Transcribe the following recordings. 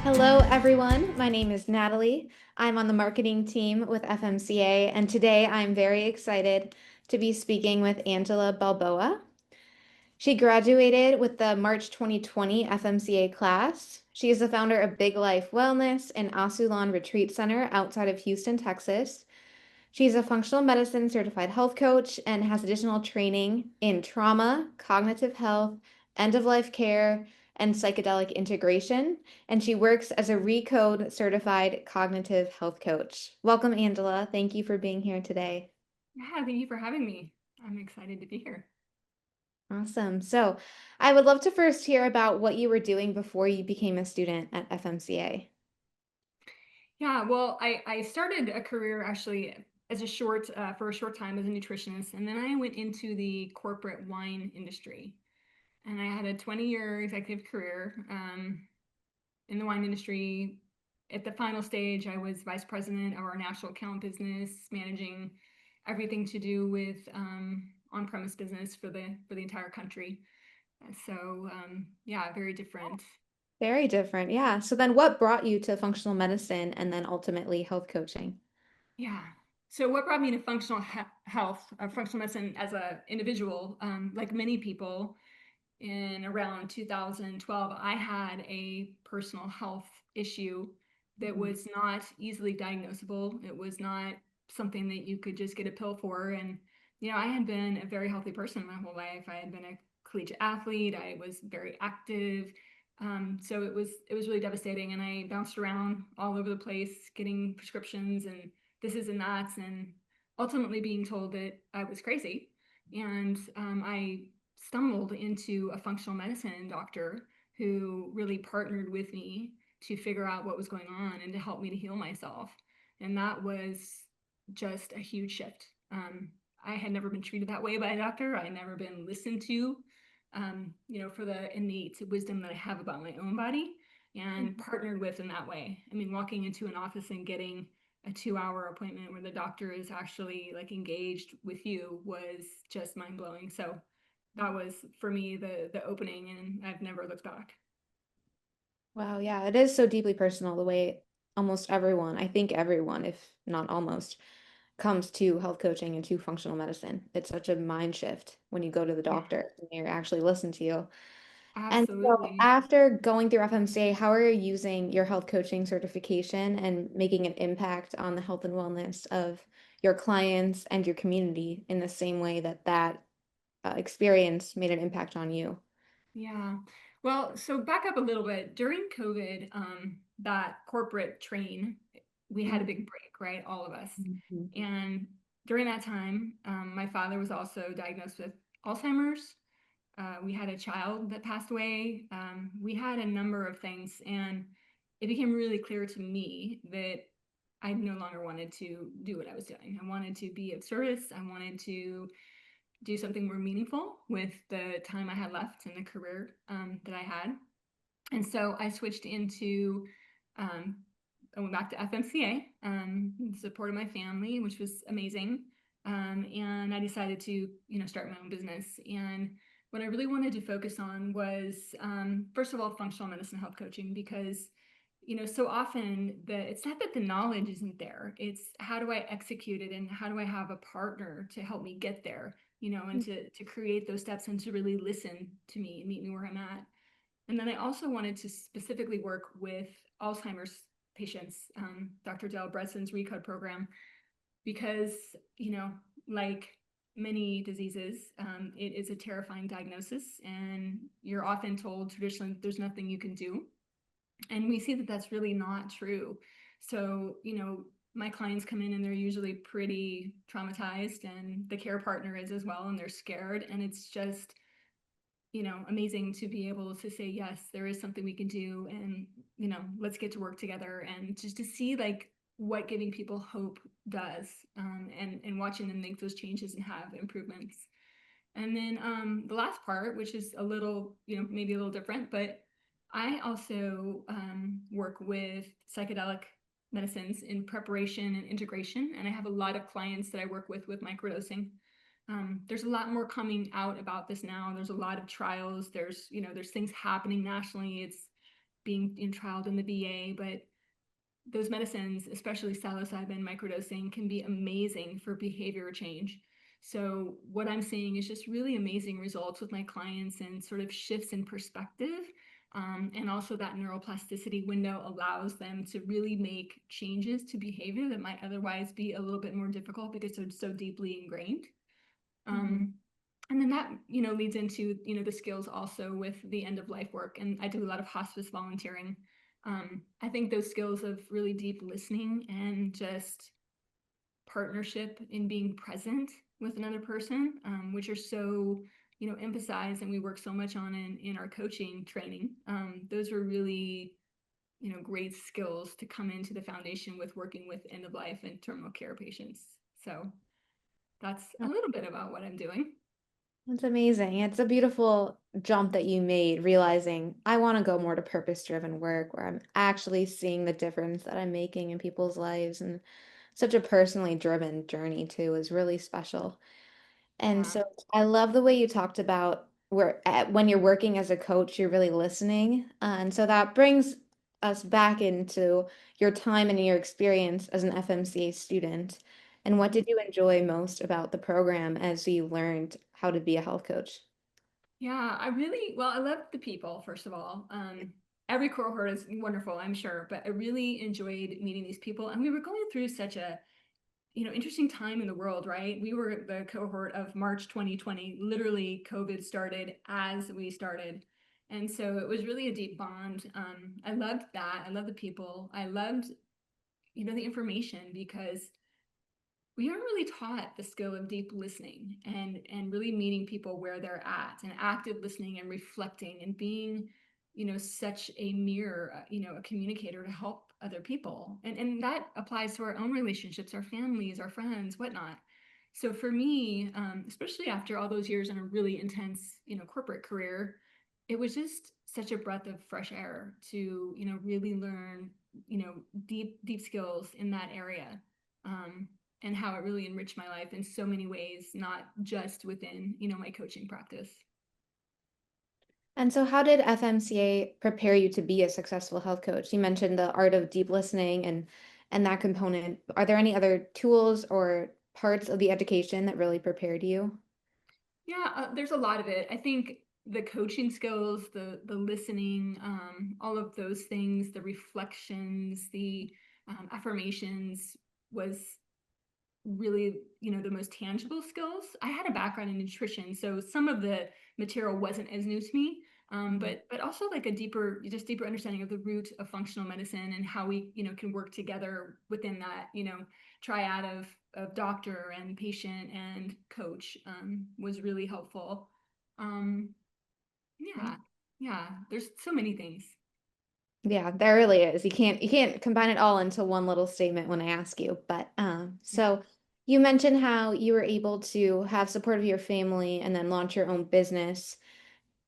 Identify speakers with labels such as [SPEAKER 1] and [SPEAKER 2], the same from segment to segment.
[SPEAKER 1] Hello, everyone. My name is Natalie. I'm on the marketing team with FMCA, and today I'm very excited to be speaking with Angela Balboa. She graduated with the March 2020 FMCA class. She is the founder of Big Life Wellness and Asulon Retreat Center outside of Houston, Texas. She's a functional medicine certified health coach and has additional training in trauma, cognitive health, end of life care, and psychedelic integration. And she works as a ReCODE certified cognitive health coach. Welcome, Angela. Thank you for being here today.
[SPEAKER 2] Yeah, thank you for having me. I'm excited to be here.
[SPEAKER 1] Awesome. So, I would love to first hear about what you were doing before you became a student at FMCA.
[SPEAKER 2] Yeah, well, I started a career actually as for a short time as a nutritionist, and then I went into the corporate wine industry. And I had a 20-year executive career in the wine industry. At the final stage, I was vice president of our national account business, managing everything to do with on-premise business for the entire country. Yeah, very different.
[SPEAKER 1] Very different. Yeah. So then what brought you to functional medicine and then ultimately health coaching?
[SPEAKER 2] Yeah. So what brought me to health, functional medicine as an individual, like many people in around 2012, I had a personal health issue that
[SPEAKER 1] Mhm.
[SPEAKER 2] was not easily diagnosable. It was not something that you could just get a pill for. And, I had been a very healthy person my whole life. I had been a collegiate athlete. I was very active. So it was really devastating. And I bounced around all over the place, getting prescriptions and this is and that's, and ultimately being told that I was crazy. And I stumbled into a functional medicine doctor who really partnered with me to figure out what was going on and to help me to heal myself. And that was just a huge shift. I had never been treated that way by a doctor. I had never been listened to, for the innate wisdom that I have about my own body and partnered with in that way. I mean, walking into an office and getting a 2-hour appointment where the doctor is actually like engaged with you was just mind blowing. So that was for me the opening, and I've never looked back.
[SPEAKER 1] Wow, yeah, it is so deeply personal the way almost everyone, I think everyone, if not almost, comes to health coaching and to functional medicine. It's such a mind shift when you go to the
[SPEAKER 2] Yeah,
[SPEAKER 1] doctor and they actually listen to you. And so
[SPEAKER 2] absolutely.
[SPEAKER 1] after going through FMCA, how are you using your health coaching certification and making an impact on the health and wellness of your clients and your community in the same way that experience made an impact on you?
[SPEAKER 2] Yeah. Well, so back up a little bit. During COVID, that corporate train, we had a big break, right? All of us.
[SPEAKER 1] Mhm.
[SPEAKER 2] And during that time, my father was also diagnosed with Alzheimer's. We had a child that passed away. We had a number of things, and it became really clear to me that I no longer wanted to do what I was doing. I wanted to be of service. I wanted to do something more meaningful with the time I had left in the career that I had. And so I switched into, um, I went back to FMCA, supported my family, which was amazing. And I decided to, start my own business. And what I really wanted to focus on was, first of all, functional medicine health coaching, because so often it's not that the knowledge isn't there. It's how do I execute it and how do I have a partner to help me get there, and to create those steps and to really listen to me and meet me where I'm at. And then I also wanted to specifically work with Alzheimer's patients, Dr. Dale Bredson's ReCODE program, because, like many diseases, it is a terrifying diagnosis, and you're often told traditionally there's nothing you can do. And we see that that's really not true. So, my clients come in and they're usually pretty traumatized, and the care partner is as well, and they're scared. And it's just, amazing to be able to say, yes, there is something we can do. And, let's get to work together and just to see like what giving people hope does, and watching them make those changes and have improvements. And then the last part, which is a little, maybe a little different, but I also work with psychedelic medicines in preparation and integration. And I have a lot of clients that I work with microdosing. There's a lot more coming out about this now. There's a lot of trials. There's things happening nationally. being trialed in the VA, but those medicines, especially psilocybin microdosing, can be amazing for behavior change. So what I'm seeing is just really amazing results with my clients and sort of shifts in perspective. And also that neuroplasticity window allows them to really make changes to behavior that might otherwise be a little bit more difficult because they're so deeply ingrained.
[SPEAKER 1] Mhm.
[SPEAKER 2] Um, and then that, leads into, the skills also with the end of life work. And I do a lot of hospice volunteering. I think those skills of really deep listening and just partnership in being present with another person, which are so, emphasized and we work so much on in our coaching training. Those are really, great skills to come into the foundation with working with end of life and terminal care patients. So that's a little bit about what I'm doing.
[SPEAKER 1] That's amazing. It's a beautiful jump that you made, realizing I want to go more to purpose-driven work where I'm actually seeing the difference that I'm making in people's lives. And such a personally driven journey too is really special. And
[SPEAKER 2] Yeah.
[SPEAKER 1] so I love the way you talked about when you're working as a coach, you're really listening. And so that brings us back into your time and your experience as an FMCA student. And what did you enjoy most about the program as you learned how to be a health coach?
[SPEAKER 2] Yeah, I love the people, first of all. Every cohort is wonderful, I'm sure, but I really enjoyed meeting these people. And we were going through such a, interesting time in the world, right? We were the cohort of March 2020. Literally, COVID started as we started. And so it was really a deep bond. I loved that. I loved the people. I loved, the information because we aren't really taught the skill of deep listening and really meeting people where they're at and active listening and reflecting and being such a mirror, a communicator to help other people, and that applies to our own relationships, our families, our friends, whatnot. So for me, especially after all those years in a really intense corporate career, it was just such a breath of fresh air to really learn deep skills in that area. um, and how it really enriched my life in so many ways, not just within, my coaching practice.
[SPEAKER 1] And so how did FMCA prepare you to be a successful health coach? You mentioned the art of deep listening and that component. Are there any other tools or parts of the education that really prepared you?
[SPEAKER 2] Yeah, there's a lot of it. I think the coaching skills, the listening, all of those things, the reflections, the affirmations was really, the most tangible skills. I had a background in nutrition, so some of the material wasn't as new to me.
[SPEAKER 1] Mhm.
[SPEAKER 2] But also like a deeper understanding of the root of functional medicine and how we, can work together within that, triad of doctor and patient and coach, was really helpful. Um, yeah, yeah, there's so many things.
[SPEAKER 1] Yeah, there really is. You can't combine it all into one little statement when I ask you. But
[SPEAKER 2] Yeah.
[SPEAKER 1] so you mentioned how you were able to have support of your family and then launch your own business.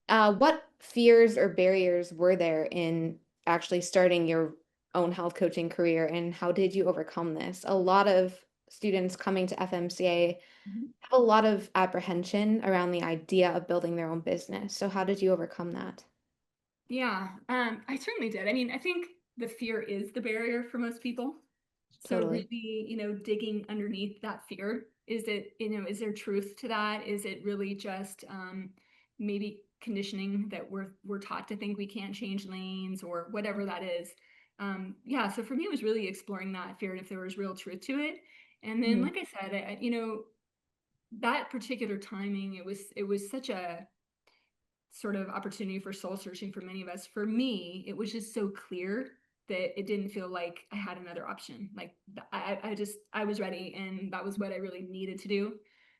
[SPEAKER 1] What fears or barriers were there in actually starting your own health coaching career, and how did you overcome this? A lot of students coming to FMCA
[SPEAKER 2] Mhm.
[SPEAKER 1] have a lot of apprehension around the idea of building their own business. So how did you overcome that?
[SPEAKER 2] Yeah, I certainly did. I mean, I think the fear is the barrier for most people. So
[SPEAKER 1] Totally.
[SPEAKER 2] really, digging underneath that fear, is there truth to that? Is it really just maybe conditioning that we're taught to think we can't change lanes or whatever that is? Yeah, so for me, it was really exploring that fear and if there was real truth to it. And then,
[SPEAKER 1] Mhm.
[SPEAKER 2] like I said, that particular timing, it was such a sort of opportunity for soul searching for many of us. For me, it was just so clear that it didn't feel like I had another option. Like I was ready, and that was what I really needed to do.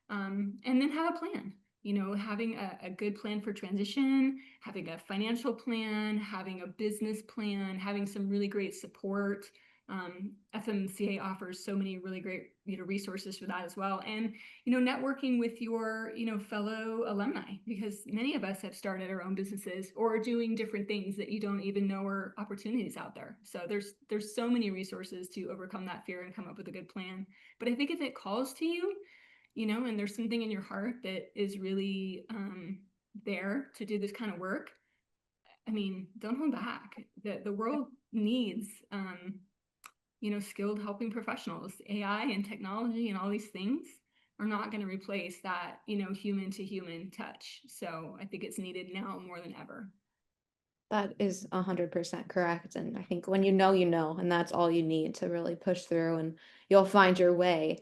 [SPEAKER 2] And then have a plan. Having a good plan for transition, having a financial plan, having a business plan, having some really great support. FMCA offers so many really great resources for that as well, and networking with your, fellow alumni, because many of us have started our own businesses or doing different things that you don't even know are opportunities out there. So there's so many resources to overcome that fear and come up with a good plan. But I think if it calls to you, and there's something in your heart that is really there to do this kind of work, I mean, don't hold back. The world needs skilled helping professionals. AI and technology and all these things are not going to replace that, human to human touch. So I think it's needed now more than ever.
[SPEAKER 1] That is 100% correct. And I think when you know, and that's all you need to really push through and you'll find your way.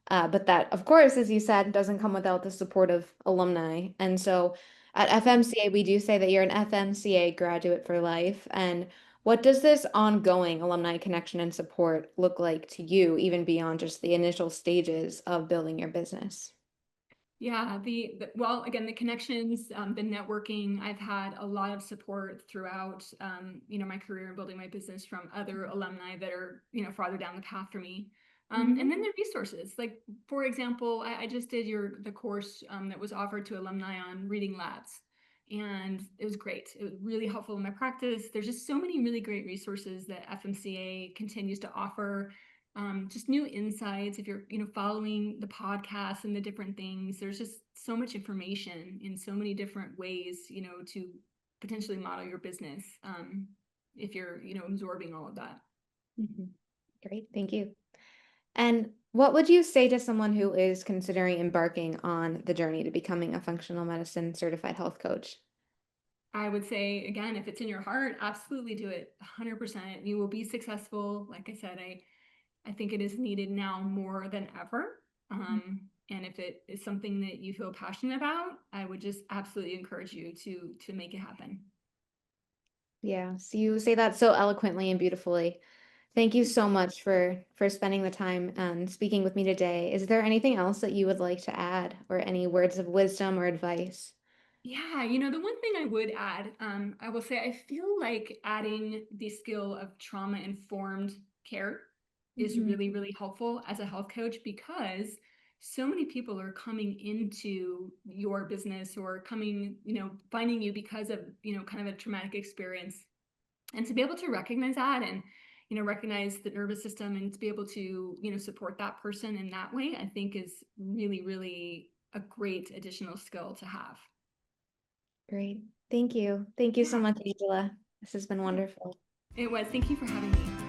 [SPEAKER 1] But that, of course, as you said, doesn't come without the support of alumni. And so at FMCA, we do say that you're an FMCA graduate for life. And what does this ongoing alumni connection and support look like to you, even beyond just the initial stages of building your business?
[SPEAKER 2] Yeah, well, again, the connections, the networking, I've had a lot of support throughout, my career and building my business from other alumni that are, farther down the path for me. And then the resources, like, for example, I just did the course that was offered to alumni on reading labs, and it was great. It was really helpful in my practice. There's just so many really great resources that FMCA continues to offer, just new insights. If you're, following the podcast and the different things, there's just so much information in so many different ways, to potentially model your business. If you're, absorbing all of that.
[SPEAKER 1] Mhm. Great, thank you. And what would you say to someone who is considering embarking on the journey to becoming a functional medicine certified health coach?
[SPEAKER 2] I would say, again, if it's in your heart, absolutely do it 100%. You will be successful. Like I said, I think it is needed now more than ever. And if it is something that you feel passionate about, I would just absolutely encourage you to make it happen.
[SPEAKER 1] Yeah, so you say that so eloquently and beautifully. Thank you so much for spending the time and speaking with me today. Is there anything else that you would like to add or any words of wisdom or advice?
[SPEAKER 2] Yeah, the one thing I would add, I will say I feel like adding the skill of trauma-informed care is
[SPEAKER 1] Mhm.
[SPEAKER 2] really, really helpful as a health coach, because so many people are coming into your business or coming, finding you because of, kind of a traumatic experience. And to be able to recognize that and, recognize the nervous system and to be able to, support that person in that way, I think is really, really a great additional skill to have.
[SPEAKER 1] Great. Thank you. Thank you so
[SPEAKER 2] Yeah,
[SPEAKER 1] much, Angela. This has been wonderful.
[SPEAKER 2] it was. Thank you for having me.